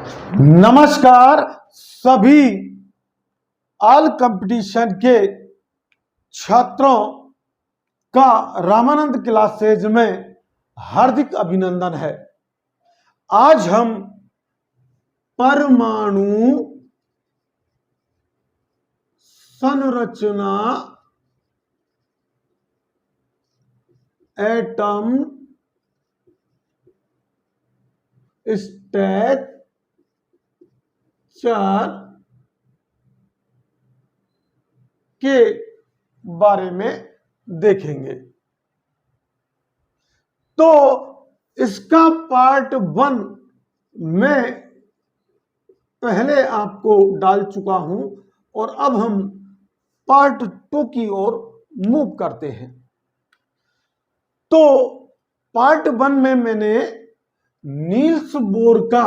नमस्कार सभी all competition के छात्रों का रामानंद क्लासेज में हार्दिक अभिनंदन है। आज हम परमाणु संरचना एटम स्ट्रक्चर के बारे में देखेंगे। तो इसका पार्ट 1 मैं पहले आपको डाल चुका हूं और अब हम पार्ट 2 की ओर मूव करते हैं। तो पार्ट 1 में मैंने नील्स बोर का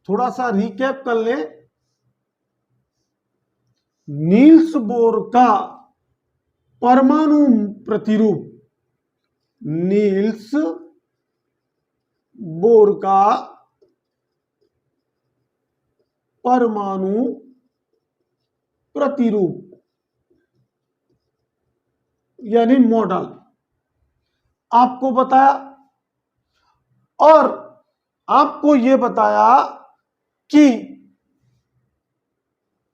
थोड़ा सा रिकैप कर लें। नील्स बोर का परमाणु प्रतिरूप, नील्स बोर का परमाणु प्रतिरूप यानी मॉडल आपको बताया और आपको यह बताया कि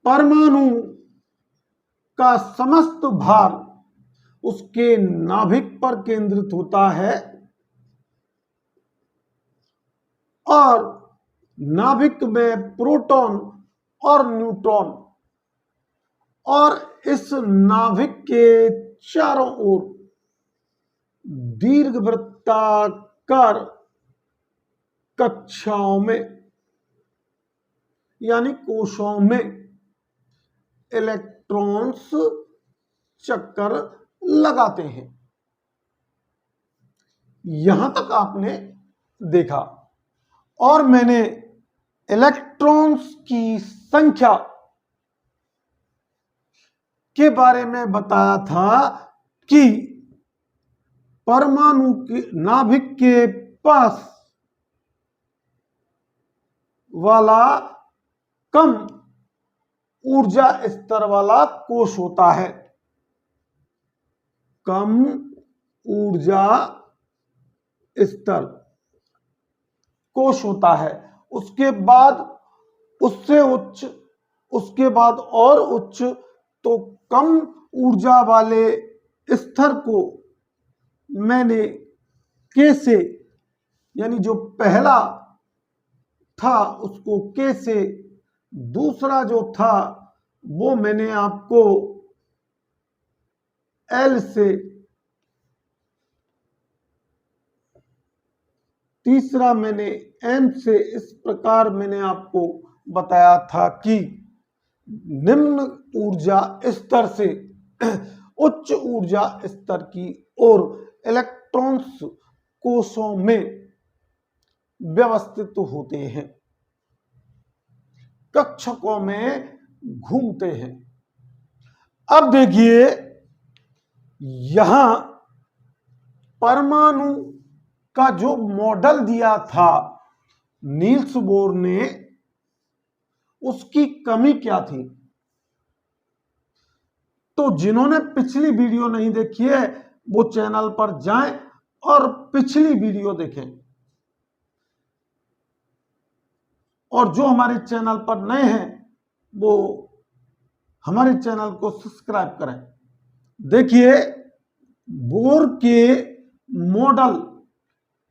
परमाणु का समस्त भार उसके नाभिक पर केंद्रित होता है और नाभिक में प्रोटॉन और न्यूट्रॉन और इस नाभिक के चारों ओर दीर्घवृत्ताकार कक्षाओं में यानी कोशों में इलेक्ट्रॉन्स चक्कर लगाते हैं। यहां तक आपने देखा और मैंने इलेक्ट्रॉन्स की संख्या के बारे में बताया था कि परमाणु के नाभिक के पास वाला कम ऊर्जा स्तर वाला कोश होता है, कम ऊर्जा स्तर कोश होता है। उसके बाद उससे उच्च, उसके बाद और उच्च, तो कम ऊर्जा वाले स्तर को मैंने के से यानी जो पहला था उसको के से, दूसरा जो था वो मैंने आपको एल से, तीसरा मैंने एम से, इस प्रकार मैंने आपको बताया था कि निम्न ऊर्जा स्तर से उच्च ऊर्जा स्तर की ओर इलेक्ट्रॉन्स कोशों में व्यवस्थित होते हैं, कक्षकों में घूमते हैं। अब देखिए यहां परमाणु का जो मॉडल दिया था नील्स बोर ने, उसकी कमी क्या थी? तो जिन्होंने पिछली वीडियो नहीं देखी है वो चैनल पर जाएं और पिछली वीडियो देखें, और जो हमारे चैनल पर नए हैं वो हमारे चैनल को सब्सक्राइब करें। देखिए बोर के मॉडल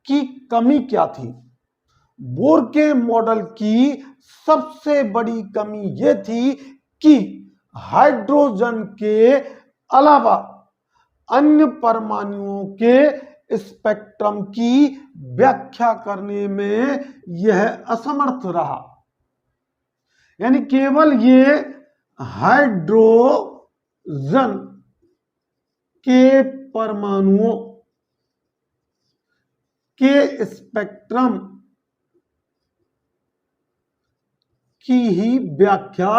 की कमी क्या थी? बोर के मॉडल की सबसे बड़ी कमी यह थी कि हाइड्रोजन के अलावा अन्य परमाणुओं के स्पेक्ट्रम की व्याख्या करने में यह असमर्थ रहा। यानी केवल ये हाइड्रोजन के परमाणुओं के स्पेक्ट्रम की ही व्याख्या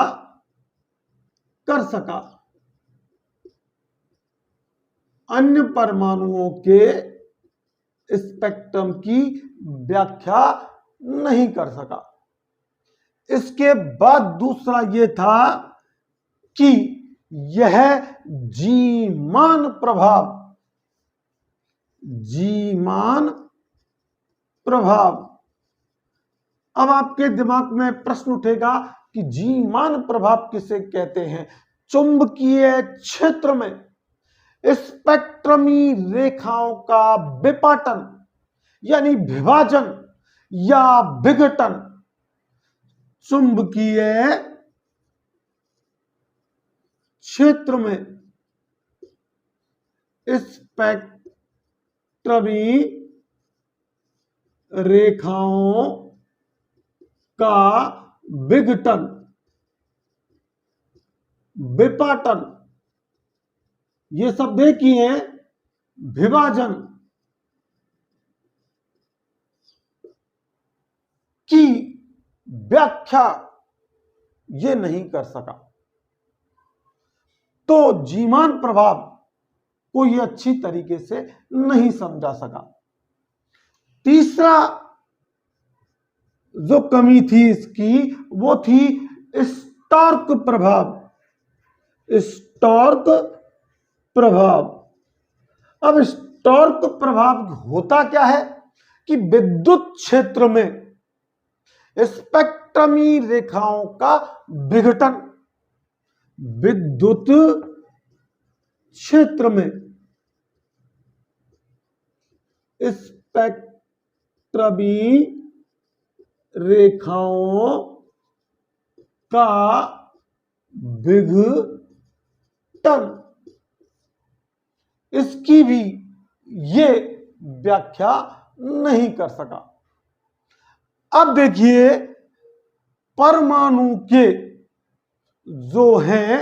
कर सका, अन्य परमाणुओं के स्पेक्ट्रम की व्याख्या नहीं कर सका। इसके बाद दूसरा यह था कि यह जीमान प्रभाव। अब आपके दिमाग में प्रश्न उठेगा कि जीमान प्रभाव किसे कहते हैं? चुंबकीय क्षेत्र में स्पेक्ट्रमी रेखाओं का विपाटन यानी विभाजन या विघटन चुंबकीय क्षेत्र में स्पेक्ट्रमी रेखाओं का विघटन, विपाटन, ये शब्द एक ही है, विभाजन की व्याख्या ये नहीं कर सका। तो जीमान प्रभाव को ये अच्छी तरीके से नहीं समझा सका। तीसरा जो कमी थी इसकी वो थी स्टोर्क प्रभाव। अब स्टोर्क प्रभाव होता क्या है कि विद्युत क्षेत्र में स्पेक्ट्रमी रेखाओं का विघटन, विद्युत क्षेत्र में स्पेक्ट्रमी रेखाओं का विघटन, इसकी भी ये व्याख्या नहीं कर सका। अब देखिए परमाणु के जो हैं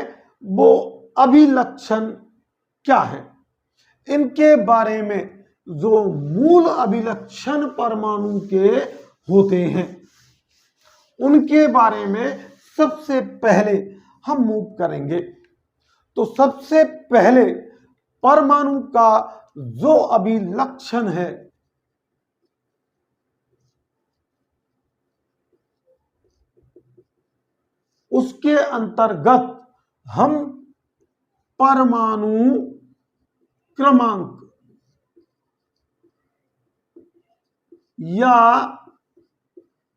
वो अभिलक्षण क्या है, इनके बारे में जो मूल अभिलक्षण परमाणु के होते हैं उनके बारे में सबसे पहले हम मूव करेंगे। तो सबसे पहले परमाणु का जो अभिलक्षण है उसके अंतर्गत हम परमाणु क्रमांक या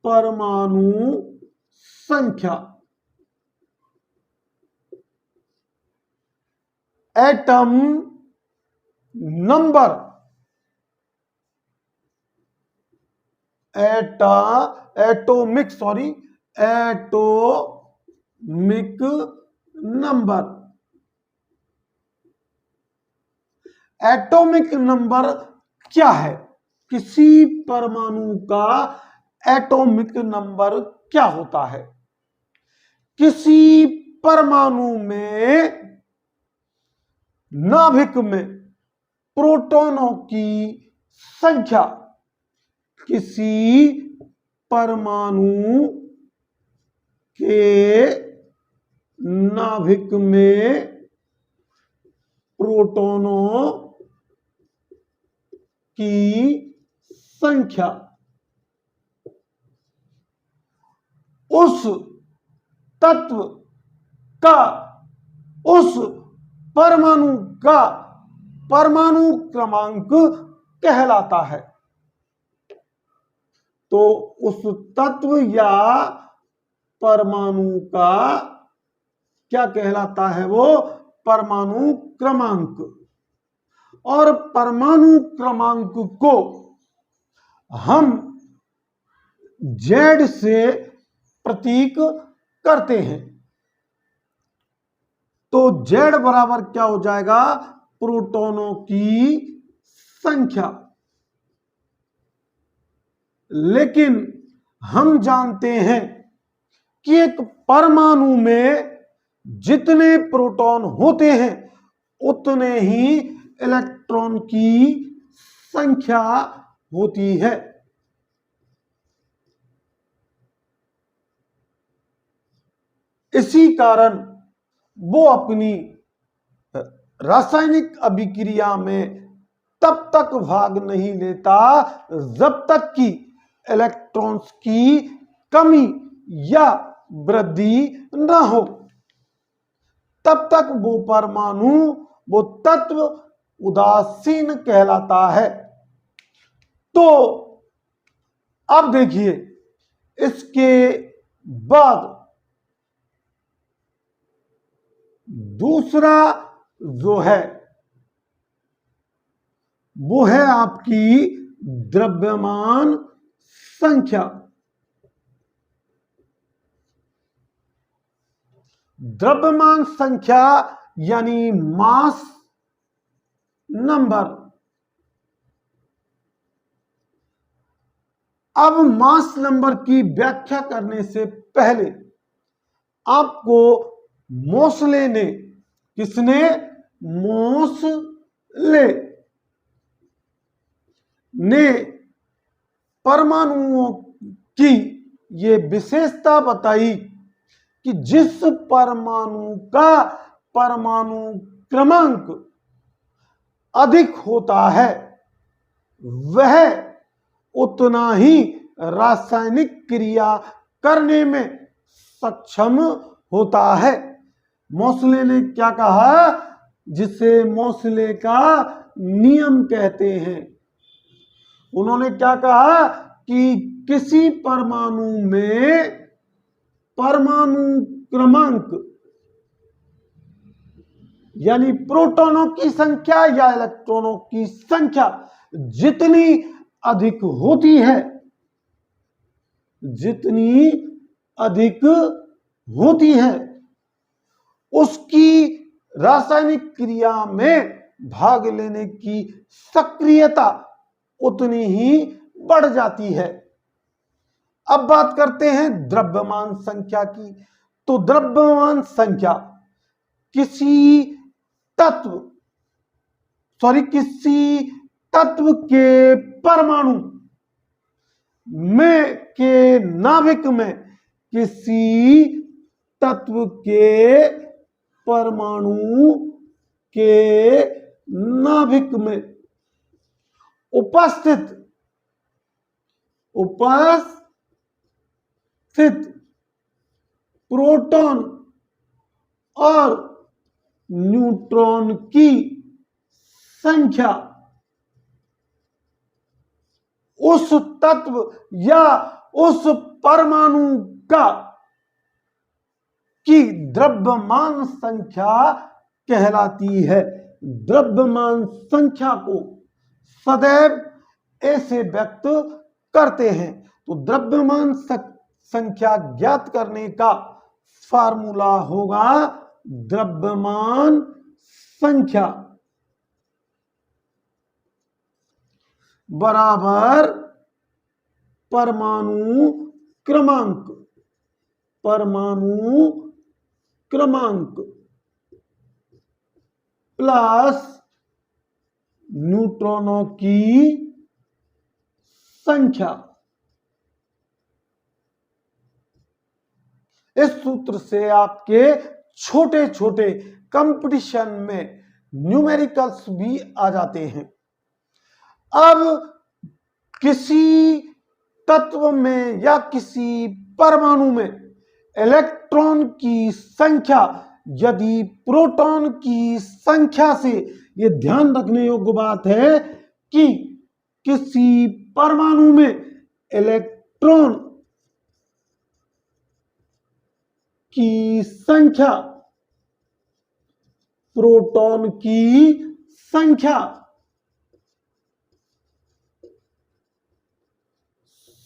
परमाणु संख्या, atom number, atomic number. Atomic number क्या है? किसी परमाणु का एटॉमिक नंबर क्या होता है? किसी परमाणु में नाभिक में प्रोटॉनों की संख्या, किसी परमाणु के नाभिक में प्रोटॉनों की संख्या उस तत्व का, उस परमाणु का परमाणु क्रमांक कहलाता है। तो उस तत्व या परमाणु का क्या कहलाता है? वो परमाणु क्रमांक। और परमाणु क्रमांक को हम Z से प्रतीक करते हैं। तो Z बराबर क्या हो जाएगा? प्रोटॉनों की संख्या। लेकिन हम जानते हैं कि एक परमाणु में जितने प्रोटॉन होते हैं उतने ही इलेक्ट्रॉन की संख्या होती है। इसी कारण वो अपनी रासायनिक अभिक्रिया में तब तक भाग नहीं लेता जब तक कि इलेक्ट्रॉन्स की कमी या वृद्धि न हो। तब तक वो परमाणु, वो तत्व उदासीन कहलाता है। तो अब देखिए, इसके बाद दूसरा जो है वो है आपकी द्रव्यमान संख्या। द्रव्यमान संख्या यानी मास नंबर। अब मास नंबर की व्याख्या करने से पहले आपको मोसले ने, किसने? मोसले ने परमाणुओं की ये विशेषता बताई कि जिस परमाणु का परमाणु क्रमांक अधिक होता है वह उतना ही रासायनिक क्रिया करने में सक्षम होता है। मोसले ने क्या कहा, जिसे मोसले का नियम कहते हैं। उन्होंने क्या कहा कि किसी परमाणु में परमाणु क्रमांक यानी प्रोटॉनों की संख्या या इलेक्ट्रॉनों की संख्या जितनी अधिक होती है, जितनी अधिक होती है, उसकी रासायनिक क्रिया में भाग लेने की सक्रियता उतनी ही बढ़ जाती है। अब बात करते हैं द्रव्यमान संख्या की। तो द्रव्यमान संख्या किसी तत्व के परमाणु में के नाभिक में, किसी तत्व के परमाणु के नाभिक में उपस्थित प्रोटॉन और न्यूट्रॉन की संख्या उस तत्व या उस परमाणु का की द्रव्यमान संख्या कहलाती है। द्रव्यमान संख्या को सदैव ऐसे व्यक्त करते हैं। तो द्रव्यमान संख्या ज्ञात करने का फार्मूला होगा द्रव्यमान संख्या बराबर परमाणु क्रमांक प्लस न्यूट्रॉनों की संख्या। इस सूत्र से आपके छोटे छोटे कंपटीशन में न्यूमेरिकल्स भी आ जाते हैं। अब किसी तत्व में या किसी परमाणु में इलेक्ट्रॉन की संख्या यदि प्रोटॉन की संख्या से, यह ध्यान रखने योग्य बात है कि किसी परमाणु में इलेक्ट्रॉन की संख्या प्रोटॉन की संख्या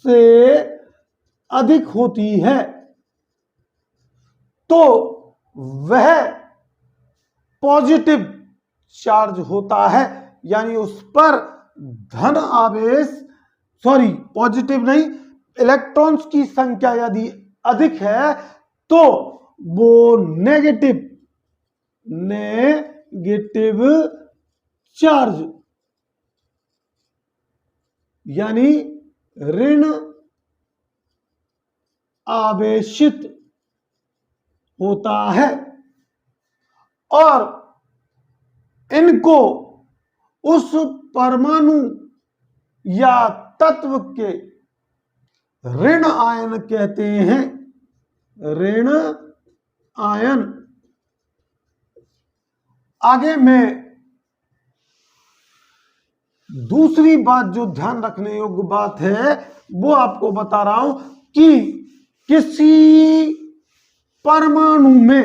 से अधिक होती है तो वह पॉजिटिव चार्ज होता है, यानी उस पर धन आवेश, पॉजिटिव नहीं, इलेक्ट्रॉन्स की संख्या यदि अधिक है तो वो नेगेटिव चार्ज यानी ऋण आवेशित होता है और इनको उस परमाणु या तत्व के ऋण आयन कहते हैं, ऋण आयन। आगे मैं दूसरी बात जो ध्यान रखने योग्य बात है वो आपको बता रहा हूं कि किसी परमाणु में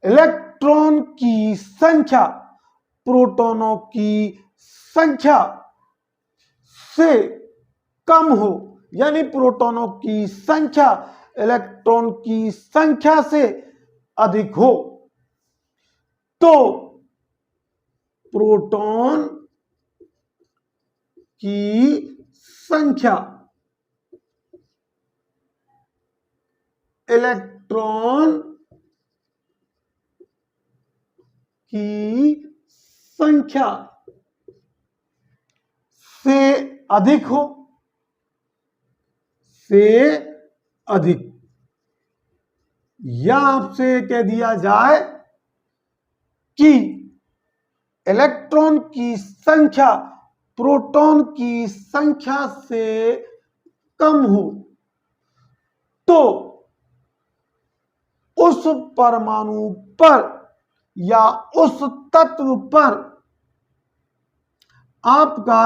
इलेक्ट्रॉन की संख्या प्रोटॉनों की संख्या से कम हो, यानी प्रोटॉनों की संख्या इलेक्ट्रॉन की संख्या से अधिक हो, तो प्रोटॉन की संख्या इलेक्ट्रॉन की संख्या से अधिक हो, से अधिक, या आपसे कह दिया जाए कि इलेक्ट्रॉन की संख्या प्रोटॉन की संख्या से कम हो, तो उस परमाणु पर या उस तत्व पर आपका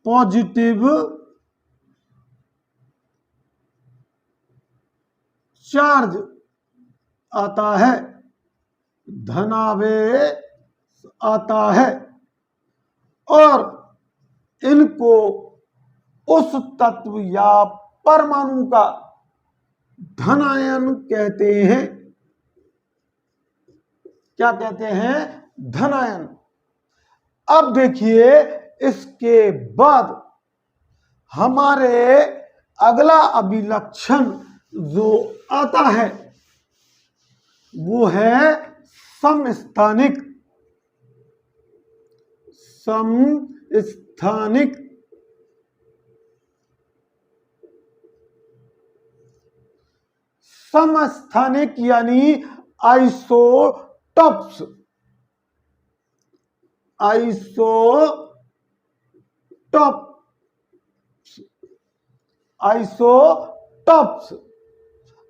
पॉजिटिव चार्ज आता है, धनावेश आता है, और इनको उस तत्व या परमाणु का धनायन कहते हैं। क्या कहते हैं? धनायन। अब देखिए इसके बाद हमारे अगला अभिलक्षण जो आता है वो है समस्थानिक। समस्थानिक समस्थानिक यानी आइसोटॉप्स।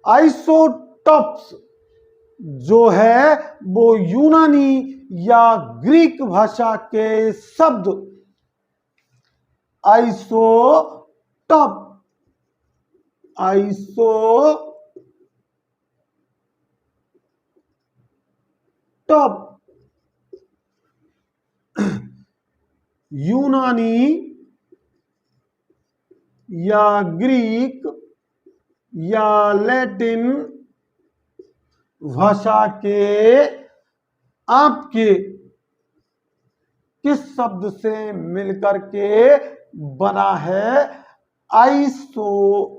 आइसोटॉप्स जो है वो यूनानी या ग्रीक भाषा के शब्द यूनानी या ग्रीक या लैटिन भाषा के आपके किस शब्द से मिलकर के बना है? आइसोस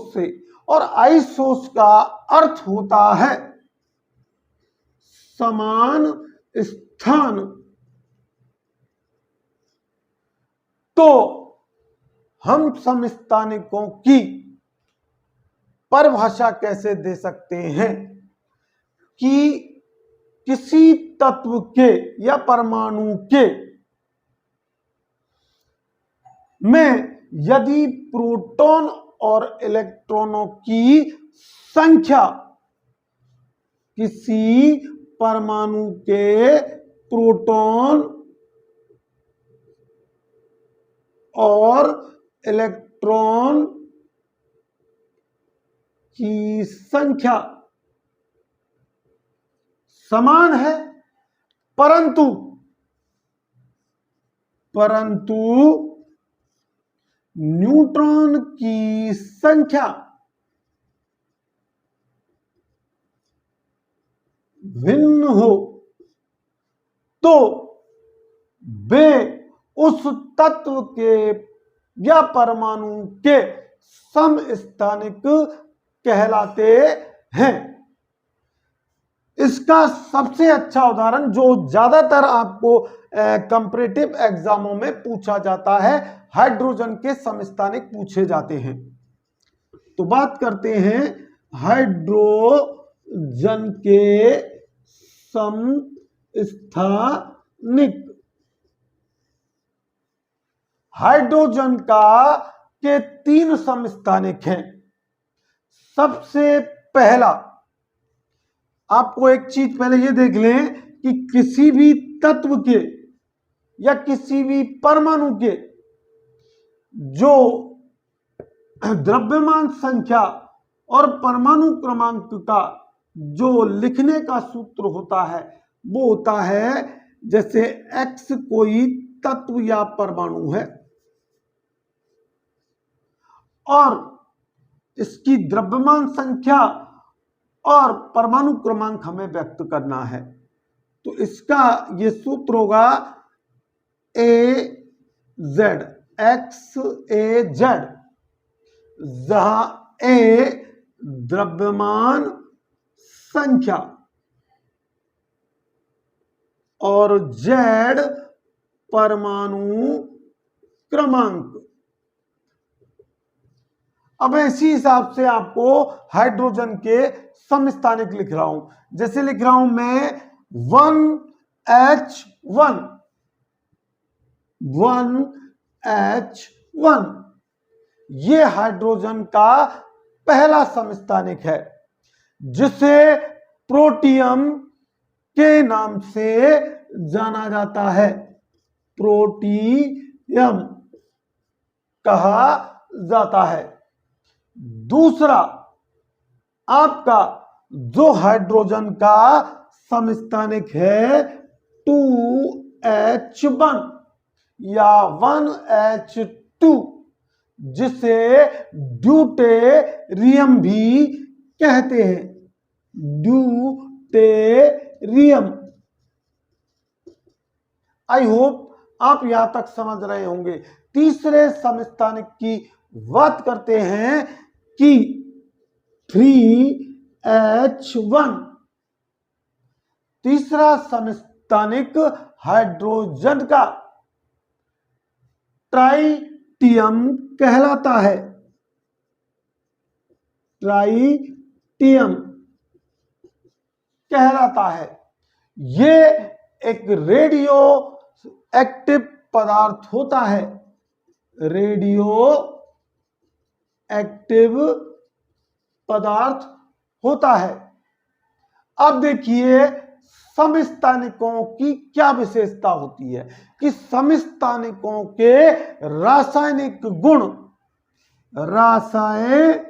से। और आइसोस का अर्थ होता है समान स्थान। तो हम समस्थानिकों की परिभाषा कैसे दे सकते हैं कि किसी तत्व के या परमाणु के में यदि प्रोटॉन और इलेक्ट्रॉनों की संख्या किसी परमाणु के प्रोटॉन और इलेक्ट्रॉन की संख्या समान है, परंतु न्यूट्रॉन की संख्या भिन्न हो, तो वे उस तत्व के या परमाणु के समस्थानिक कहलाते हैं। इसका सबसे अच्छा उदाहरण जो ज्यादातर आपको कंपैरेटिव एग्जामों में पूछा जाता है, हाइड्रोजन के समस्थानिक पूछे जाते हैं। तो बात करते हैं हाइड्रोजन के समस्थानिक। हाइड्रोजन के 3 समस्थानिक हैं। सबसे पहला, आपको एक चीज पहले ये देख लें कि किसी भी तत्व के या किसी भी परमाणु के जो द्रव्यमान संख्या और परमाणु क्रमांक का जो लिखने का सूत्र होता है वो होता है, जैसे x कोई तत्व या परमाणु है और इसकी द्रव्यमान संख्या और परमाणु क्रमांक हमें व्यक्त करना है, तो इसका ये सूत्र होगा AZ, XAZ, जहां A द्रव्यमान संख्या और Z परमाणु क्रमांक। अब इसी हिसाब से आपको हाइड्रोजन के समस्थानिक लिख रहा हूं। जैसे लिख रहा हूं मैं 1H1, 1H1, ये हाइड्रोजन का पहला समस्थानिक है जिसे प्रोटियम के नाम से जाना जाता है। प्रोटियम कहा जाता है। दूसरा, आपका जो हाइड्रोजन का समस्थानिक है 2H1 या 1H2, जिसे ड्यूटेरियम भी कहते हैं। ड्यूटेरियम। आई होप आप यहां तक समझ रहे होंगे। तीसरे समस्थानिक की बात करते हैं कि 3H1, तीसरा समस्थानिक हाइड्रोजन का ट्राइटियम कहलाता है। ट्राइटियम कहलाता है। ये एक रेडियो एक्टिव पदार्थ होता है। रेडियो एक्टिव पदार्थ होता है। अब देखिए समस्थानिकों की क्या विशेषता होती है कि समस्थानिकों के रासायनिक गुण, रासायनिक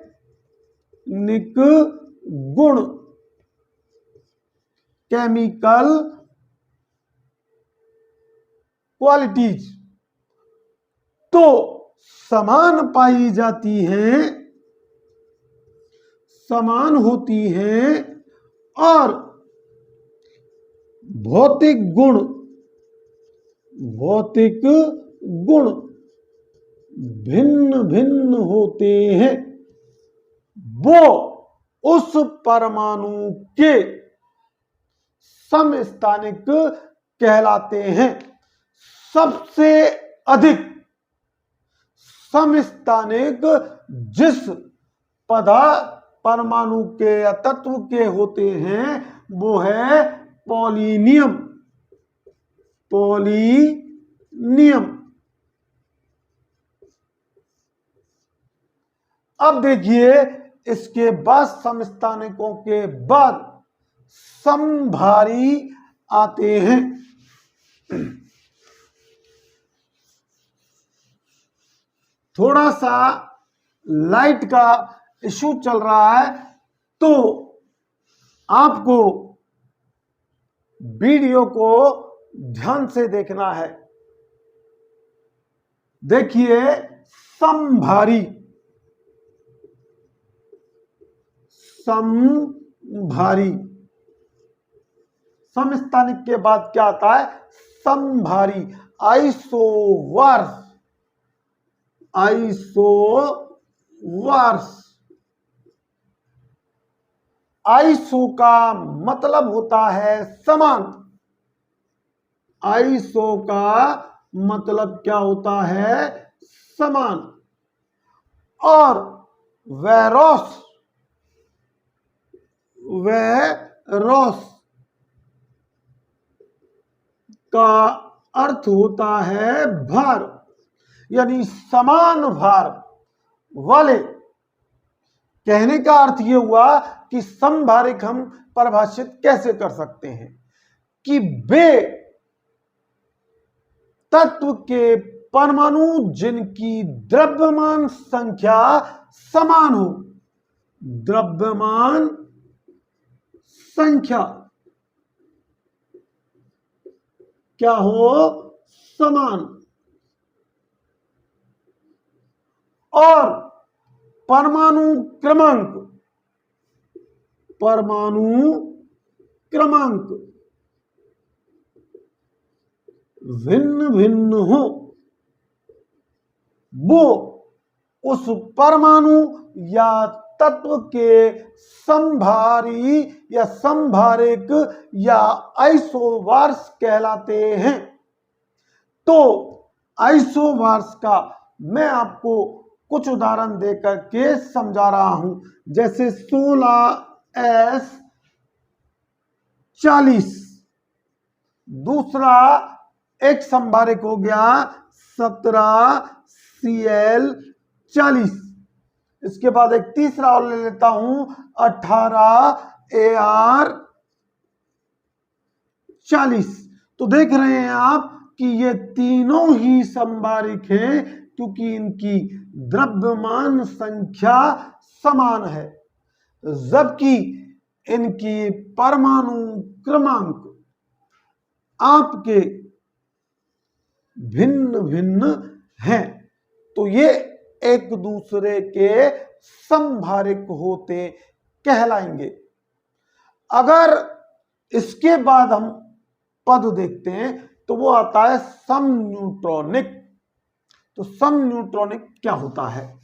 गुण, केमिकल क्वालिटीज तो समान पाई जाती हैं, समान होती हैं, और भौतिक गुण भिन्न भिन्न होते हैं। वो उस परमाणु के समस्थानिक कहलाते हैं। सबसे अधिक समस्थानिक जिस परमाणु के या तत्व के होते हैं वो है पोलिनियम। पोलिनियम। अब देखिए इसके बाद समस्थानिकों के बाद समभारी आते हैं। थोड़ा सा लाइट का इशू चल रहा है तो आपको वीडियो को ध्यान से देखना है। देखिए समभारी, समभारी, समस्थानिक के बाद क्या आता है? समभारी। आइसोवर्स, आइसोवर्स। आइसो का मतलब होता है समान। आइसो का मतलब क्या होता है? समान। और वेरोस वेरोस का अर्थ होता है भार, यानी समान भार वाले। कहने का अर्थ यह हुआ कि समभारिक हम परिभाषित कैसे कर सकते हैं कि वे तत्व के परमाणु जिनकी द्रव्यमान संख्या समान हो, द्रव्यमान संख्या क्या हो, समान, और परमाणु क्रमांक भिन्न भिन्न हो, वो उस परमाणु या तत्व के समभारी या समभारिक या आइसोबार्स कहलाते हैं। तो आइसोबार्स का मैं आपको कुछ उदाहरण देकर के समझा रहा हूं, जैसे 16s40, दूसरा एक समभारिक हो गया 17Cl40, इसके बाद एक तीसरा और ले लेता हूं 18Ar40। तो देख रहे हैं आप कि ये तीनों ही समभारिक हैं क्योंकि इनकी द्रव्यमान संख्या समान है, जबकि इनकी परमाणु क्रमांक आपके भिन्न भिन्न हैं। तो ये एक दूसरे के समभारिक होते कहलाएंगे। अगर इसके बाद हम पद देखते हैं तो वो आता है समन्यूट्रॉनिक। तो समन्यूट्रॉनिक क्या होता है?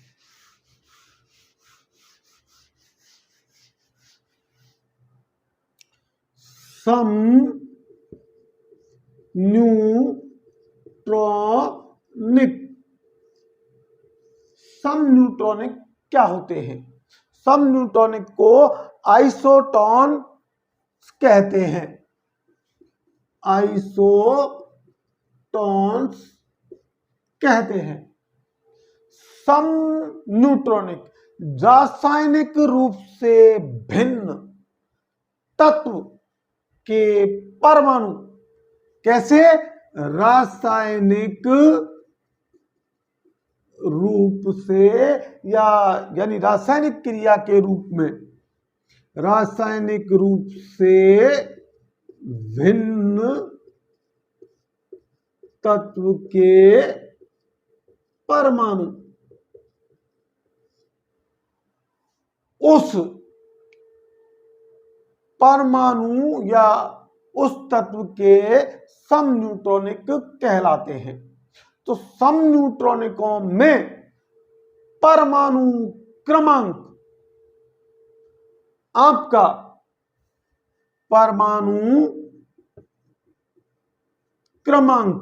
समन्यूट्रॉनिक क्या होते हैं? समन्यूट्रॉनिक को आइसोटोन कहते हैं। आइसोटोन्स कहते हैं। समन्यूट्रॉनिक रासायनिक रूप से भिन्न तत्व के परमाणु, कैसे? रासायनिक रूप से यानी रासायनिक क्रिया के रूप में, रासायनिक रूप से भिन्न तत्व के परमाणु उस परमाणु या उस तत्व के समन्यूट्रॉनिक कहलाते हैं। तो समन्यूट्रॉनिकों में परमाणु क्रमांक, आपका परमाणु क्रमांक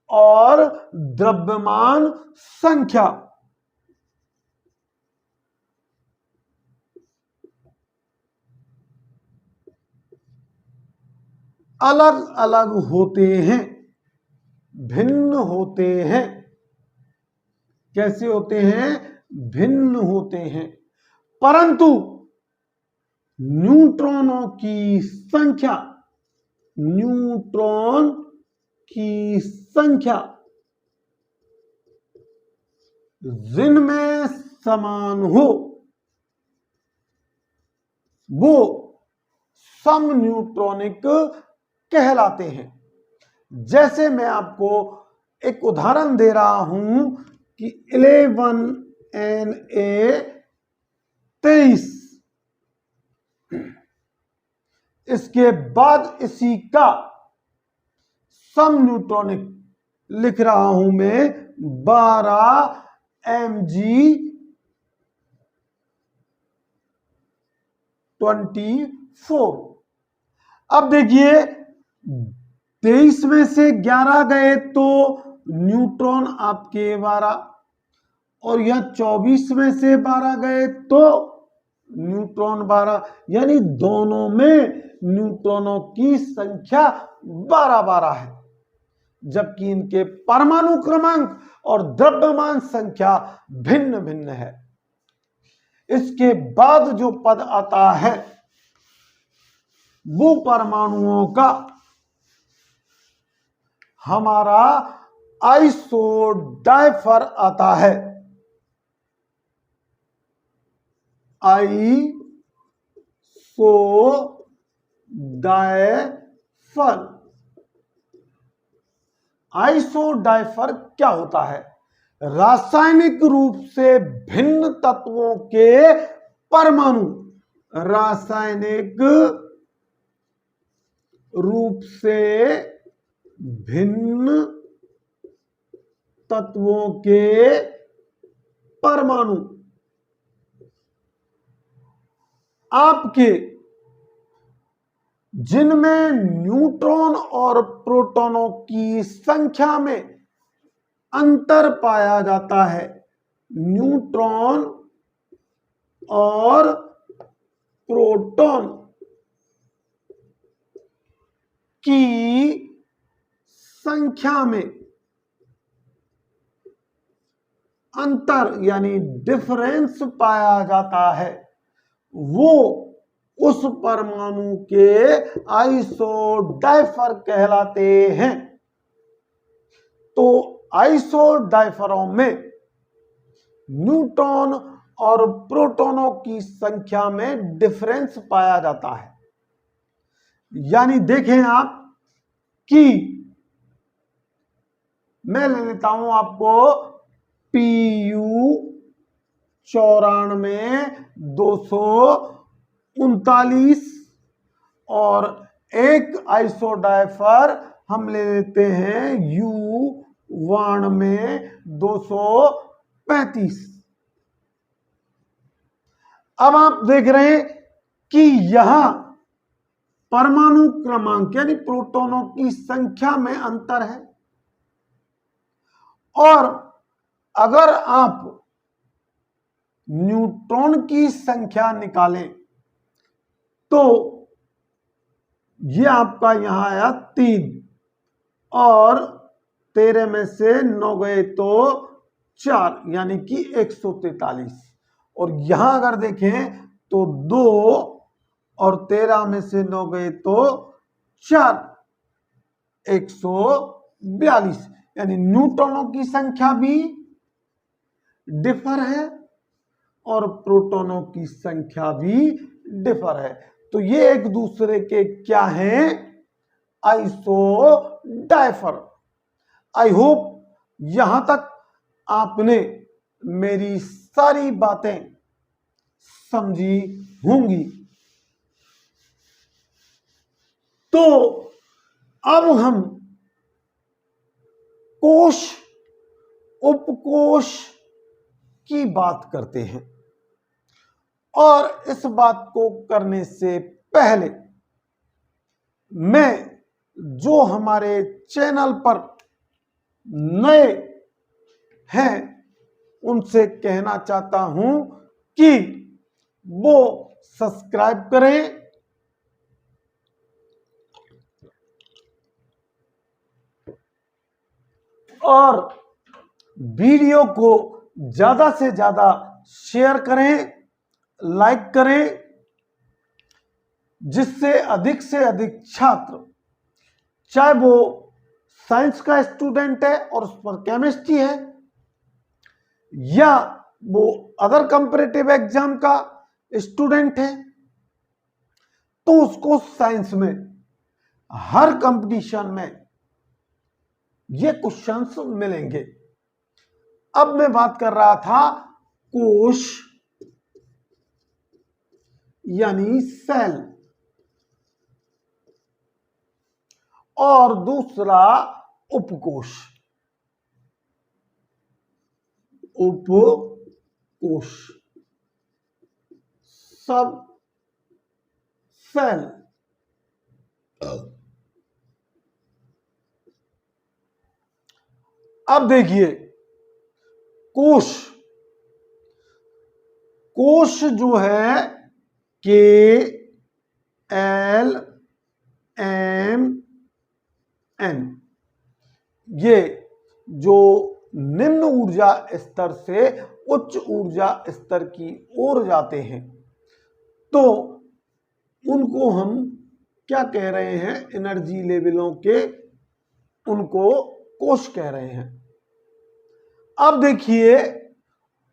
और द्रव्यमान संख्या अलग अलग होते हैं, भिन्न होते हैं। कैसे होते हैं? भिन्न होते हैं। परंतु न्यूट्रॉनों की संख्या, न्यूट्रॉन की संख्या जिनमें समान हो वो समन्यूट्रॉनिक कहलाते हैं। जैसे मैं आपको एक उदाहरण दे रहा हूं कि 11Na23, इसके बाद इसी का समन्यूट्रॉनिक लिख रहा हूं मैं 12Mg24। अब देखिए 23 में से 11 गए तो न्यूट्रॉन आपके 12, और यह 24 में से 12 गए तो न्यूट्रॉन 12, यानी दोनों में न्यूट्रॉनों की संख्या 12 है, जबकि इनके परमाणु क्रमांक और द्रव्यमान संख्या भिन्न भिन्न है। इसके बाद जो पद आता है वो परमाणुओं का हमारा आइसोडाइफर आता है। आइसोडाइफर, आइसोडाइफर क्या होता है? रासायनिक रूप से भिन्न तत्वों के परमाणु, रासायनिक रूप से भिन्न तत्वों के परमाणु आपके जिनमें न्यूट्रॉन और प्रोटॉनों की संख्या में अंतर पाया जाता है, न्यूट्रॉन और प्रोटॉन की संख्या में अंतर यानी डिफरेंस पाया जाता है, वो उस परमाणु के आइसोडाइफर कहलाते हैं। तो आइसोडाइफरों में न्यूट्रॉन और प्रोटॉनों की संख्या में डिफरेंस पाया जाता है। यानी देखें आप कि मैं ले लेता हूं आपको Pu94 239 और एक आइसोडाइफर हम ले लेते हैं U92 235। अब आप देख रहे हैं कि यहां परमाणु क्रमांक यानी प्रोटॉनों की संख्या में अंतर है, और अगर आप न्यूट्रॉन की संख्या निकालें तो ये आपका यहां आया 3 और 13 में से 9 गए तो 4 यानी कि 143, और यहां अगर देखें तो 2 और 13 में से 9 गए तो 4 142, यानी न्यूट्रॉनों की संख्या भी डिफर है और प्रोटॉनों की संख्या भी डिफर है। तो ये एक दूसरे के क्या हैं? आइसोडाइफर। आई होप यहां तक आपने मेरी सारी बातें समझी होंगी। तो अब हम कोश उपकोश की बात करते हैं, और इस बात को करने से पहले मैं जो हमारे चैनल पर नए हैं उनसे कहना चाहता हूं कि वो सब्सक्राइब करें और वीडियो को ज्यादा से ज्यादा शेयर करें, लाइक करें, जिससे अधिक से अधिक छात्र, चाहे वो साइंस का स्टूडेंट है और उस पर केमिस्ट्री है, या वो अदर कंपैरेटिव एग्जाम का स्टूडेंट है, तो उसको साइंस में हर कंपटीशन में ये क्वेश्चंस मिलेंगे। अब मैं बात कर रहा था कोश यानी सेल, और दूसरा उपकोश। उपकोश सब सेल। अब देखिए कोश, कोश जो है के एल एम एन, ये जो निम्न ऊर्जा स्तर से उच्च ऊर्जा स्तर की ओर जाते हैं तो उनको हम क्या कह रहे हैं, एनर्जी लेवलों के, उनको कोश कह रहे हैं। अब देखिए,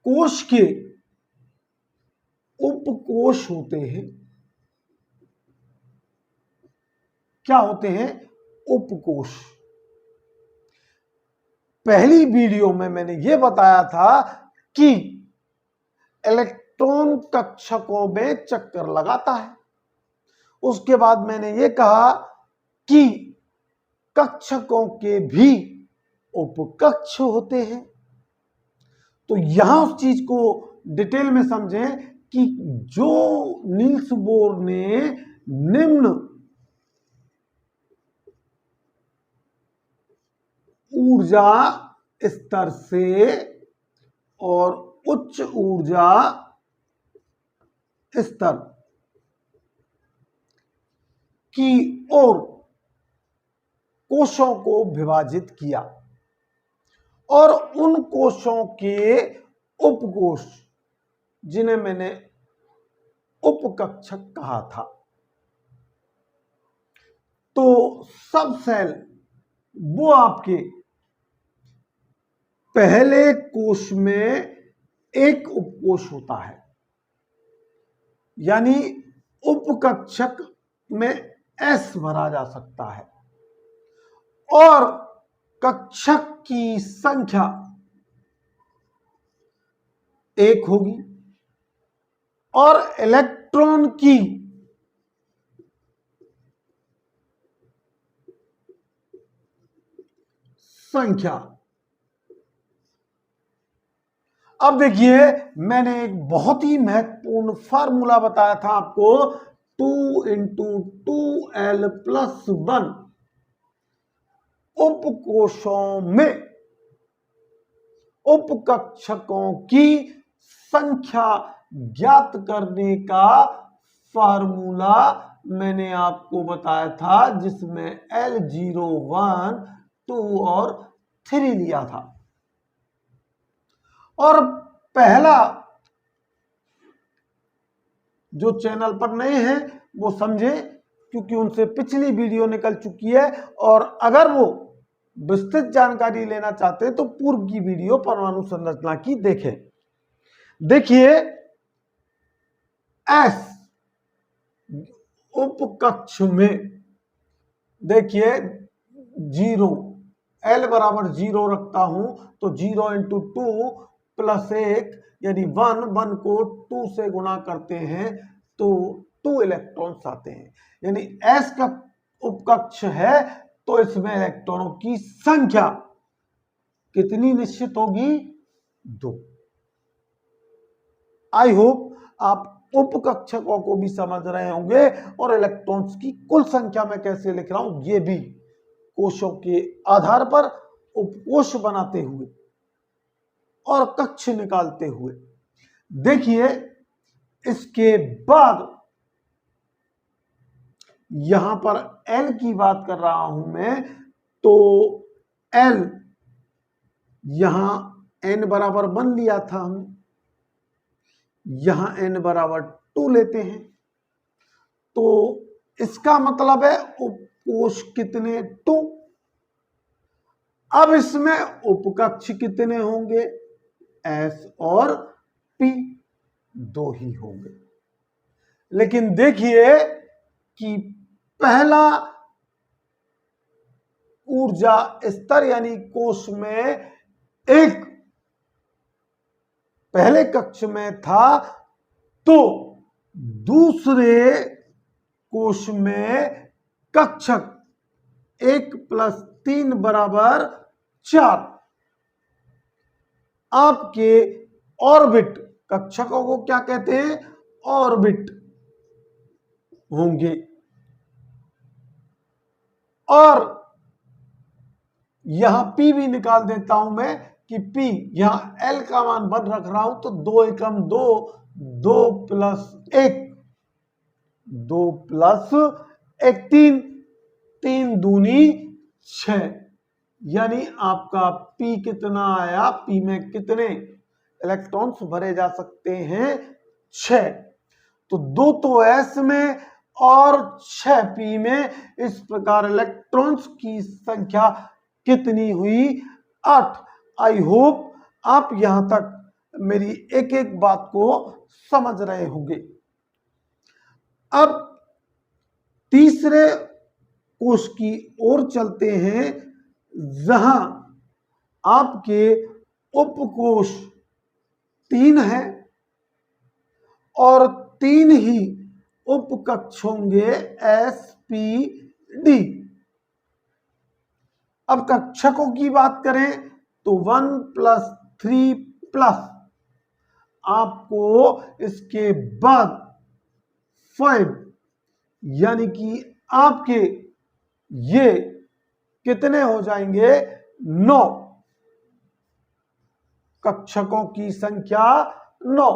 कोश के उपकोश होते हैं। क्या होते हैं? उपकोश। पहली वीडियो में मैंने यह बताया था कि इलेक्ट्रॉन कक्षकों में चक्कर लगाता है। उसके बाद मैंने ये कहा कि कक्षकों के भी उपकक्ष होते हैं। तो यहां उस चीज को डिटेल में समझें कि जो नील्स बोर ने निम्न ऊर्जा स्तर से और उच्च ऊर्जा स्तर की ओर कोशों को विभाजित किया और उन कोशों के उपकोश, जिन्हें मैंने उपकक्षक कहा था, तो सब सेल वो आपके पहले कोश में एक उपकोश होता है, यानी उपकक्षक में एस भरा जा सकता है और कक्षक की संख्या एक होगी और इलेक्ट्रॉन की संख्या। अब देखिए, मैंने एक बहुत ही महत्वपूर्ण फार्मूला बताया था आपको, 2 × 2l+1 उपकोशों में उपकक्षकों की संख्या ज्ञात करने का फार्मूला मैंने आपको बताया था, जिसमें L0, 1, 2 और 3 लिया था। और पहला, जो चैनल पर नए हैं वो समझे, क्योंकि उनसे पिछली वीडियो निकल चुकी है, और अगर वो विस्तृत जानकारी लेना चाहते हैं तो पूर्व की वीडियो परमाणु संरचना की देखें। देखिए, एस उपकक्ष में देखिए 0, L बराबर 0 रखता हूं तो 0 × 2 + 1 यानी 1 को 2 से गुणा करते हैं तो 2 इलेक्ट्रॉन्स आते हैं। यानी S का उपकक्ष है तो इसमें इलेक्ट्रॉनों की संख्या कितनी निश्चित होगी? 2। आई होप आप उपकक्षकों को भी समझ रहे होंगे और इलेक्ट्रॉन्स की कुल संख्या में कैसे लिख रहा हूं ये भी कोशों के आधार पर उपकोश बनाते हुए और कक्ष निकालते हुए। देखिए, इसके बाद यहां पर L की बात कर रहा हूं मैं, तो L यहां n बराबर 1 लिया था हम, यहां n बराबर 2 लेते हैं, तो इसका मतलब है उपकोश कितने? 2। अब इसमें उपकक्ष कितने होंगे? S और P, 2 ही होंगे। लेकिन देखिए कि पहला ऊर्जा स्तर यानी कोश में एक पहले कक्ष में था, तो दूसरे कोश में कक्षक 1 + 3 = 4 आपके ऑर्बिट, कक्षकों को क्या कहते हैं? ऑर्बिट होंगे। और यहां P भी निकाल देता हूं मैं कि P, यहां L का मान 1 रख रहा हूं तो 2 × 2 = 2 + 1 2 प्लस 1 3, 3 दूनी 6, यानी आपका P कितना आया? P में कितने इलेक्ट्रॉन्स भरे जा सकते हैं? 6। तो 2 तो S में और 6 P में। इस प्रकार इलेक्ट्रॉन्स की संख्या कितनी हुई? 8। आई होप आप यहां तक मेरी एक एक बात को समझ रहे होंगे। अब तीसरे कोश की ओर चलते हैं, जहां आपके उपकोश 3 है और 3 ही उपकक्ष होंगे SPD। अब कक्षकों की बात करें तो 1 + 3+, आपको इसके बाद 5, यानी कि आपके ये कितने हो जाएंगे? 9। कक्षकों की संख्या 9।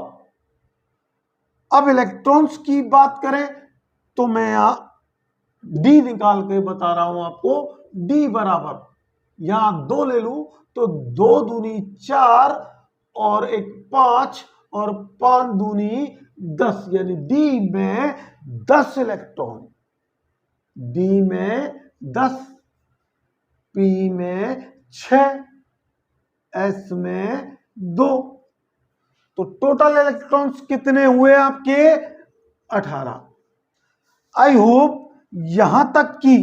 अब इलेक्ट्रॉन्स की बात करें तो मैं यहां डी निकाल के बता रहा हूं आपको। डी बराबर, यहां 2 ले लूं तो 2 दूनी 4 और 1 5 और 5 दूनी 10, यानी डी में 10 इलेक्ट्रॉन। डी में 10, पी में 6, एस में 2। तो टोटल इलेक्ट्रॉन्स कितने हुए आपके? 18। आई होप यहां तक की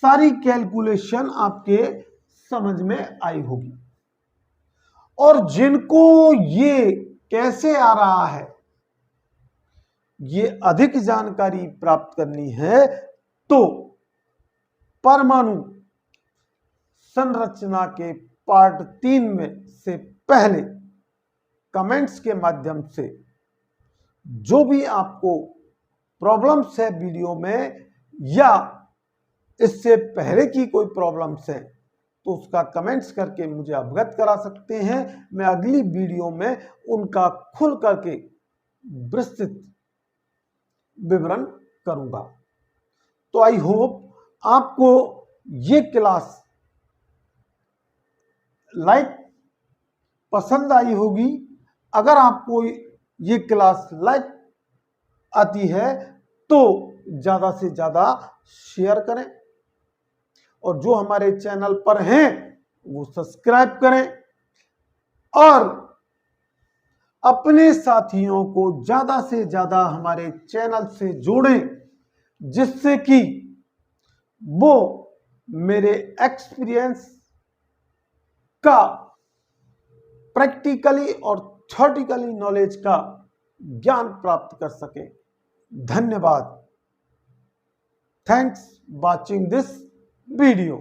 सारी कैलकुलेशन आपके समझ में आई होगी। और जिनको ये कैसे आ रहा है, ये अधिक जानकारी प्राप्त करनी है, तो परमाणु संरचना के पार्ट 3 में से पहले कमेंट्स के माध्यम से जो भी आपको प्रॉब्लम्स है वीडियो में, या इससे पहले की कोई प्रॉब्लम्स है, तो उसका कमेंट्स करके मुझे अवगत करा सकते हैं। मैं अगली वीडियो में उनका खुल करके विस्तृत विवरण करूंगा। तो आई होप आपको ये क्लास पसंद आई होगी। अगर आपको ये क्लास आती है तो ज्यादा से ज्यादा शेयर करें, और जो हमारे चैनल पर हैं वो सब्सक्राइब करें, और अपने साथियों को ज्यादा से ज्यादा हमारे चैनल से जोड़ें, जिससे कि वो मेरे एक्सपीरियंस का प्रैक्टिकली और थ्योरेटिकली नॉलेज का ज्ञान प्राप्त कर सके। धन्यवाद। Thanks watching this video.